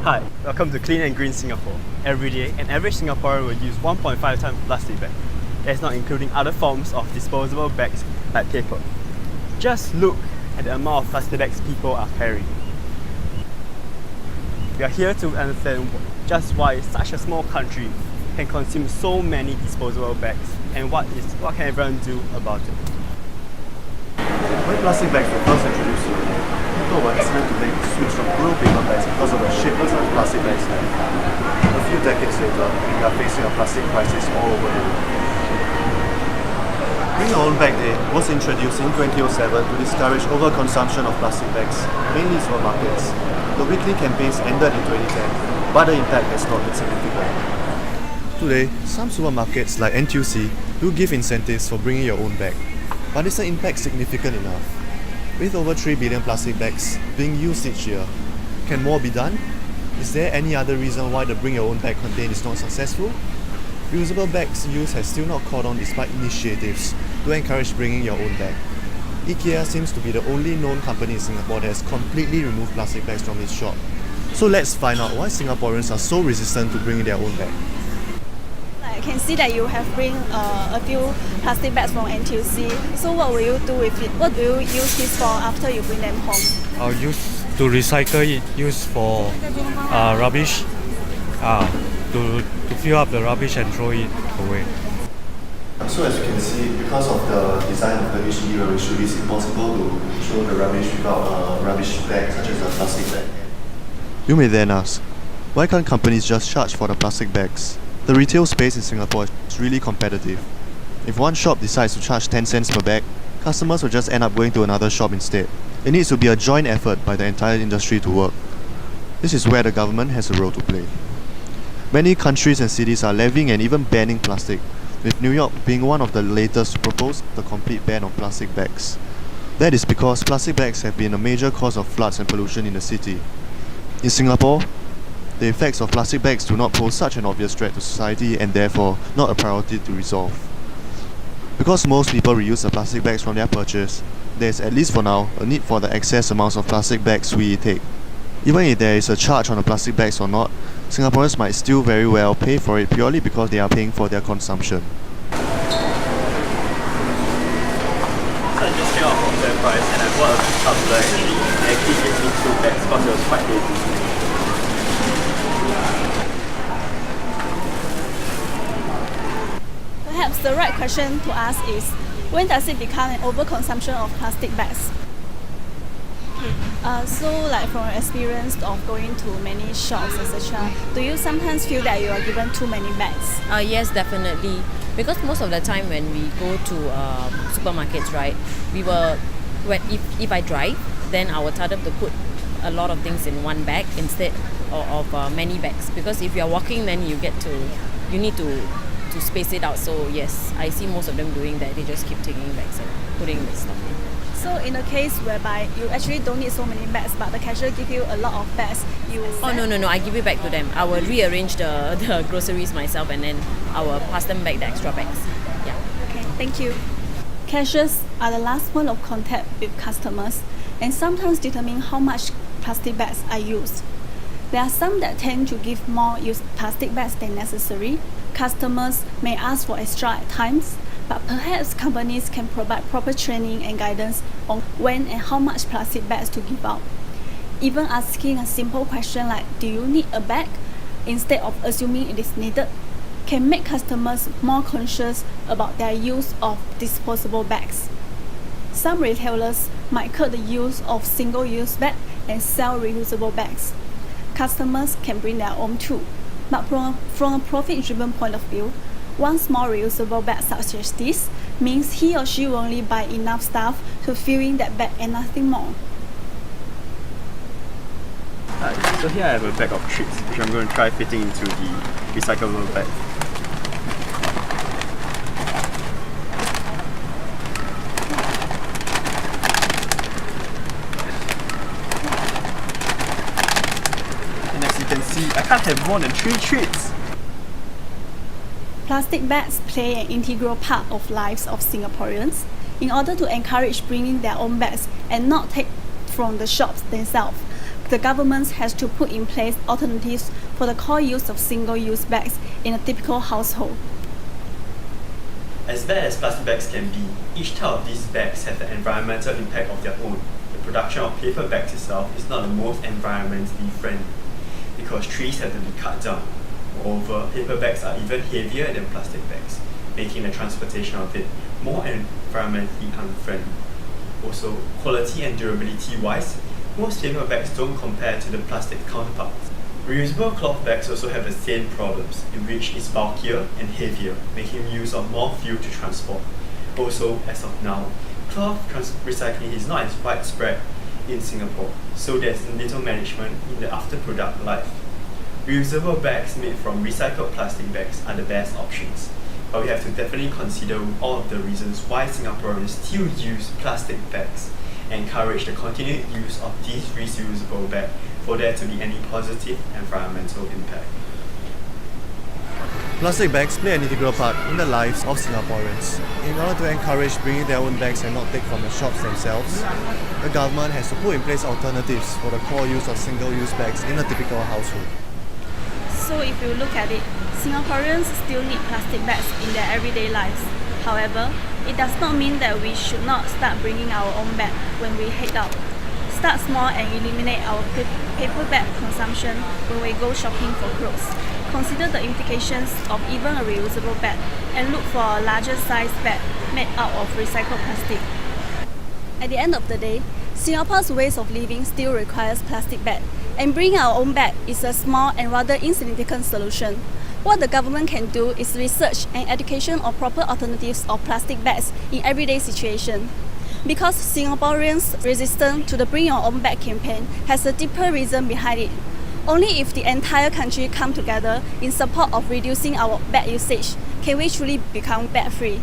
Hi, welcome to Clean and Green Singapore. Every day, an average Singaporean will use 1.5 times plastic bag. That's not including other forms of disposable bags like paper. Just look at the amount of plastic bags people are carrying. We are here to understand just why such a small country can consume so many disposable bags and what can everyone do about it. When plastic bags were first introduced here, people were hesitant to make the switch from real paper bags because of the shapeless that plastic bags have. A few decades later, we are facing a plastic crisis all over the world. Bring Your Own Bag Day was introduced in 2007 to discourage overconsumption of plastic bags, mainly supermarkets. The weekly campaigns ended in 2010, but the impact has not been significant. Today, some supermarkets like NTUC do give incentives for bringing your own bag, but is the impact significant enough? With over 3 billion plastic bags being used each year, can more be done? Is there any other reason why the Bring Your Own Bag campaign is not successful? Reusable bags use has still not caught on despite initiatives to encourage bringing your own bag. IKEA seems to be the only known company in Singapore that has completely removed plastic bags from its shop. So let's find out why Singaporeans are so resistant to bringing their own bag. I can see that you have bring a few plastic bags from NTUC. So what will you do with it? What do you use this for after you bring them home? I'll use to recycle it, use for rubbish, to fill up the rubbish and throw it away. So as you can see, because of the design of the HDB rubbish chute, it's impossible to throw the rubbish without a rubbish bag such as a plastic bag. You may then ask, why can't companies just charge for the plastic bags? The retail space in Singapore is really competitive. If one shop decides to charge 10 cents per bag, customers will just end up going to another shop instead. It needs to be a joint effort by the entire industry to work. This is where the government has a role to play. Many countries and cities are levying and even banning plastic, with New York being one of the latest to propose the complete ban on plastic bags. That is because plastic bags have been a major cause of floods and pollution in the city. In Singapore, the effects of plastic bags do not pose such an obvious threat to society and therefore not a priority to resolve. Because most people reuse the plastic bags from their purchase, there is, at least for now, a need for the excess amounts of plastic bags we take. Even if there is a charge on the plastic bags or not, Singaporeans might still very well pay for it purely because they are paying for their consumption. So I just came out from FairPrice and I bought a tumbler actually. It actually gave me 2 bags because it was quite heavy. Perhaps the right question to ask is, when does it become an overconsumption of plastic bags? So like from your experience of going to many shops, etc., do you sometimes feel that you are given too many bags? Yes, definitely. Because most of the time when we go to supermarkets, right, if I drive, then I will tell them to put a lot of things in one bag instead of many bags. Because if you are walking, then you need to space it out. So yes, I see most of them doing that. They just keep taking bags and putting the stuff in. So in a case whereby you actually don't need so many bags, but the cashier give you a lot of bags, you... Oh no, I give it back to them. I will rearrange the groceries myself and then I will pass them back the extra bags. Yeah. Okay, thank you. Cashiers are the last point of contact with customers and sometimes determine how much plastic bags are used. There are some that tend to give more used plastic bags than necessary. Customers may ask for extra at times, but perhaps companies can provide proper training and guidance on when and how much plastic bags to give out. Even asking a simple question like, do you need a bag, instead of assuming it is needed, can make customers more conscious about their use of disposable bags. Some retailers might cut the use of single-use bags and sell reusable bags. Customers can bring their own too, but from a profit-driven point of view, one small reusable bag such as this means he or she will only buy enough stuff to fill in that bag and nothing more. So here I have a bag of treats which I'm going to try fitting into the recyclable bag. And as you can see, I can't have more than 3 treats. Plastic bags play an integral part of lives of Singaporeans. In order to encourage bringing their own bags and not take from the shops themselves, the government has to put in place alternatives for the core use of single-use bags in a typical household. As bad as plastic bags can be, each type of these bags have an environmental impact of their own. The production of paper bags itself is not the most environmentally friendly because trees have to be cut down. Moreover, paper bags are even heavier than plastic bags, making the transportation of it more environmentally unfriendly. Also, quality and durability wise, most paper bags don't compare to the plastic counterparts. Reusable cloth bags also have the same problems, in which it's bulkier and heavier, making use of more fuel to transport. Also, as of now, cloth recycling is not as widespread in Singapore, so there's little management in the after-product life. Reusable bags made from recycled plastic bags are the best options, but we have to definitely consider all of the reasons why Singaporeans still use plastic bags and encourage the continued use of these reusable bags for there to be any positive environmental impact. Plastic bags play an integral part in the lives of Singaporeans. In order to encourage bringing their own bags and not take from the shops themselves, the government has to put in place alternatives for the core use of single-use bags in a typical household. So if you look at it, Singaporeans still need plastic bags in their everyday lives. However, it does not mean that we should not start bringing our own bag when we head out. Start small and eliminate our paper bag consumption when we go shopping for clothes. Consider the implications of even a reusable bag and look for a larger size bag made out of recycled plastic. At the end of the day, Singapore's ways of living still requires plastic bag, and bringing our own bag is a small and rather insignificant solution. What the government can do is research and education of proper alternatives of plastic bags in everyday situations. Because Singaporeans' resistance to the Bring Your Own Bag campaign has a deeper reason behind it. Only if the entire country come together in support of reducing our bag usage can we truly become bag-free.